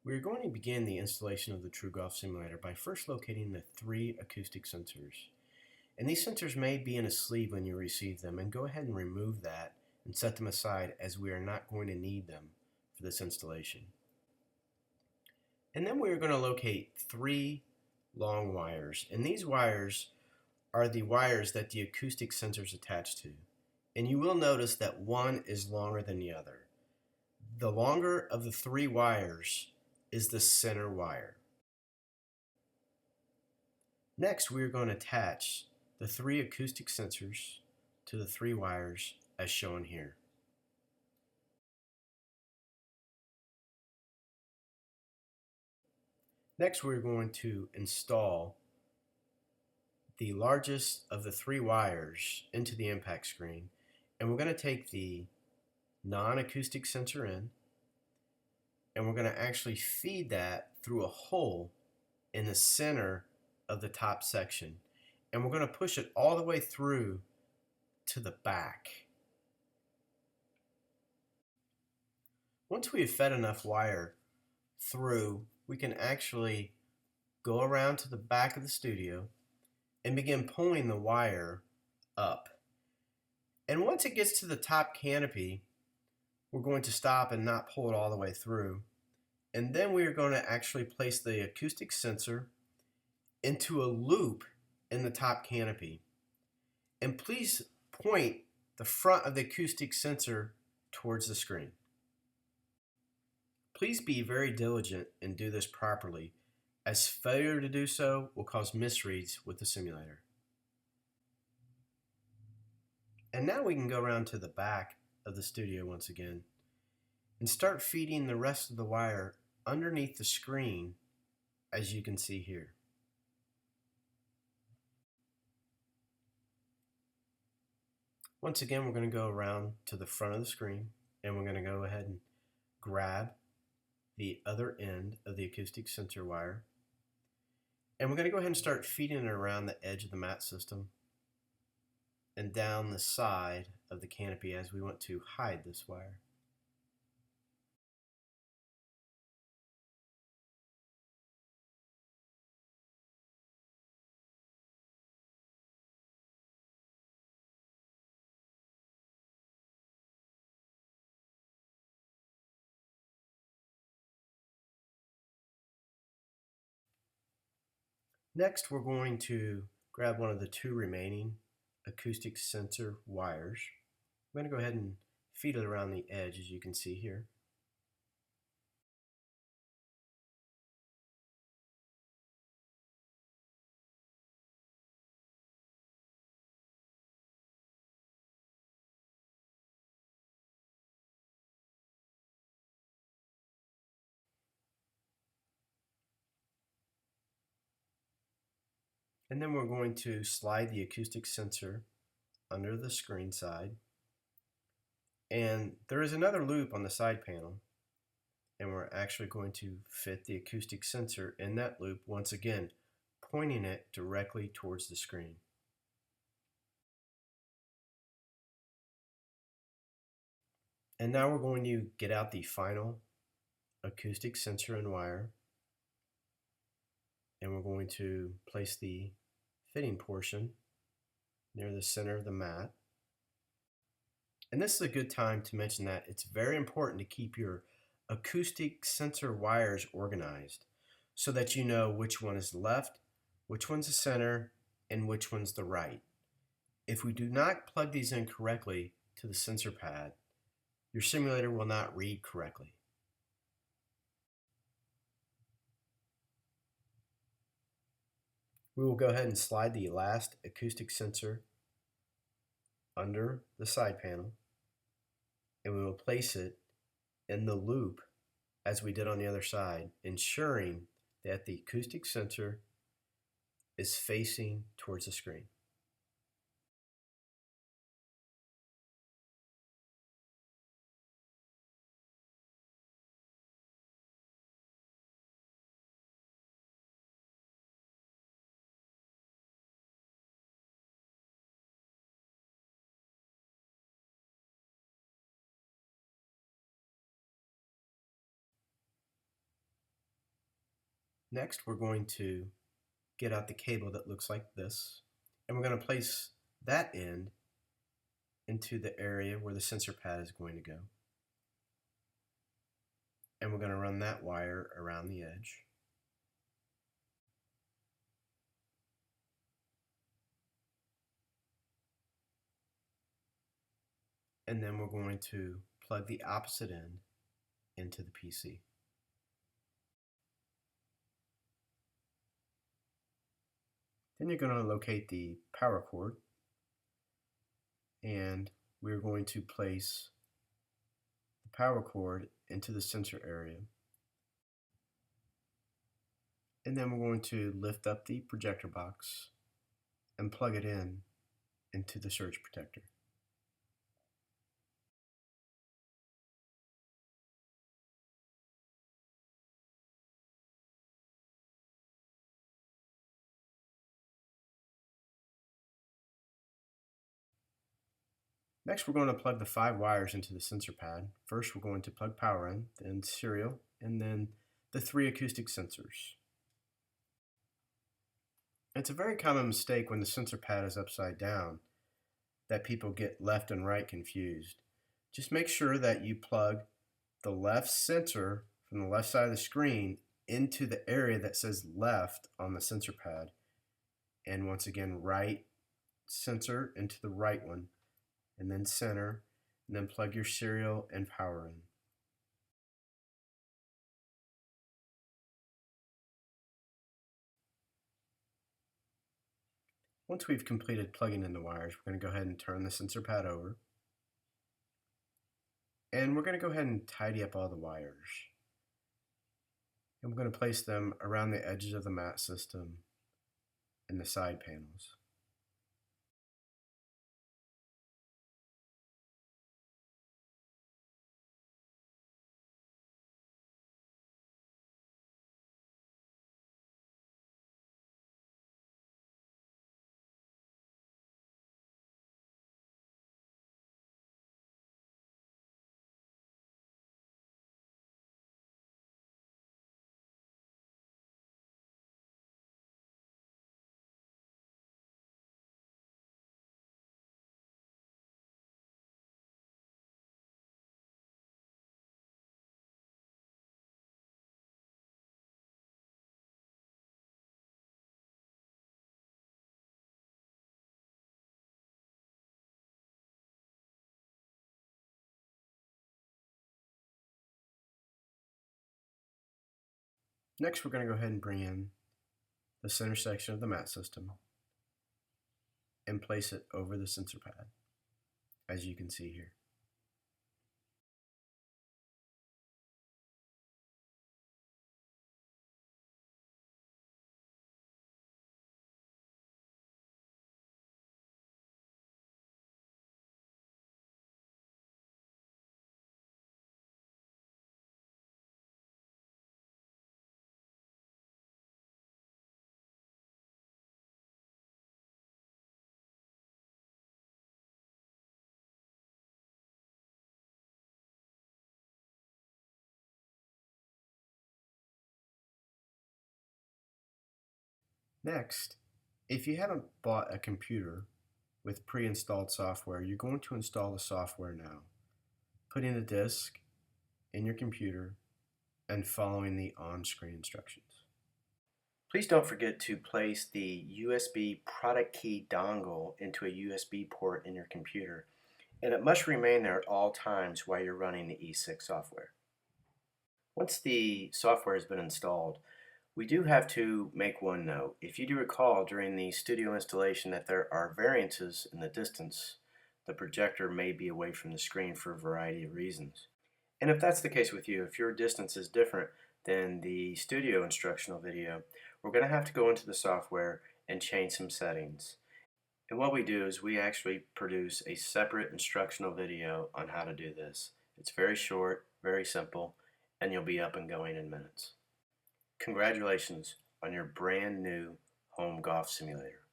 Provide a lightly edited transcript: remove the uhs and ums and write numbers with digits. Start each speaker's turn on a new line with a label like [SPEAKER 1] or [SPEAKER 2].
[SPEAKER 1] We're going to begin the installation of the Trugolf simulator by first locating the 3 acoustic sensors. And these sensors may be in a sleeve when you receive them, and go ahead and remove that and set them aside, as we are not going to need them for this installation. And then we're going to locate 3 long wires, and these wires are the wires that the acoustic sensors attach to. And you will notice that one is longer than the other. The longer of the 3 wires is the center wire. Next, we are going to attach the 3 acoustic sensors to the 3 wires as shown here. Next, we're going to install the largest of the 3 wires into the impact screen, and we're going to take the non-acoustic sensor in, and we're going to actually feed that through a hole in the center of the top section, and we're going to push it all the way through to the back. Once we have fed enough wire through, we can actually go around to the back of the studio and begin pulling the wire up. And once it gets to the top canopy, we're going to stop and not pull it all the way through. And then we are going to actually place the acoustic sensor into a loop in the top canopy. And please point the front of the acoustic sensor towards the screen. Please be very diligent and do this properly, as failure to do so will cause misreads with the simulator. And now we can go around to the back of the studio once again and start feeding the rest of the wire underneath the screen, as you can see here. Once again, we're going to go around to the front of the screen, and we're going to go ahead and grab the other end of the acoustic sensor wire, and we're going to go ahead and start feeding it around the edge of the mat system and down the side of the canopy, as we want to hide this wire. Next, we're going to grab one of the 2 remaining acoustic sensor wires. I'm going to go ahead and feed it around the edge, as you can see here. And then we're going to slide the acoustic sensor under the screen side. And there is another loop on the side panel, and we're actually going to fit the acoustic sensor in that loop once again, pointing it directly towards the screen. And now we're going to get out the final acoustic sensor and wire, and we're going to place the fitting portion near the center of the mat. And this is a good time to mention that it's very important to keep your acoustic sensor wires organized so that you know which one is left, which one's the center, and which one's the right. If we do not plug these in correctly to the sensor pad, your simulator will not read correctly. We will go ahead and slide the last acoustic sensor under the side panel, and we will place it in the loop as we did on the other side, ensuring that the acoustic sensor is facing towards the screen. Next, we're going to get out the cable that looks like this, and we're going to place that end into the area where the sensor pad is going to go. And we're going to run that wire around the edge. And then we're going to plug the opposite end into the PC. Then you're going to locate the power cord, and we're going to place the power cord into the sensor area. And then we're going to lift up the projector box and plug it in into the surge protector. Next, we're going to plug the 5 wires into the sensor pad. First, we're going to plug power in, then serial, and then the 3 acoustic sensors. It's a very common mistake when the sensor pad is upside down that people get left and right confused. Just make sure that you plug the left sensor from the left side of the screen into the area that says left on the sensor pad. And once again, right sensor into the right one, and then center, and then plug your serial and power in. Once we've completed plugging in the wires, we're going to go ahead and turn the sensor pad over. And we're going to go ahead and tidy up all the wires. And we're going to place them around the edges of the mat system and the side panels. Next, we're going to go ahead and bring in the center section of the mat system and place it over the sensor pad, as you can see here. Next, if you haven't bought a computer with pre-installed software, you're going to install the software now. Put in a disk in your computer and following the on-screen instructions. Please don't forget to place the USB product key dongle into a USB port in your computer, and it must remain there at all times while you're running the E6 software. Once the software has been installed, we do have to make one note. If you do recall during the studio installation that there are variances in the distance, the projector may be away from the screen for a variety of reasons. And if that's the case with you, if your distance is different than the studio instructional video, we're going to have to go into the software and change some settings. And what we do is we actually produce a separate instructional video on how to do this. It's very short, very simple, and you'll be up and going in minutes. Congratulations on your brand new home golf simulator.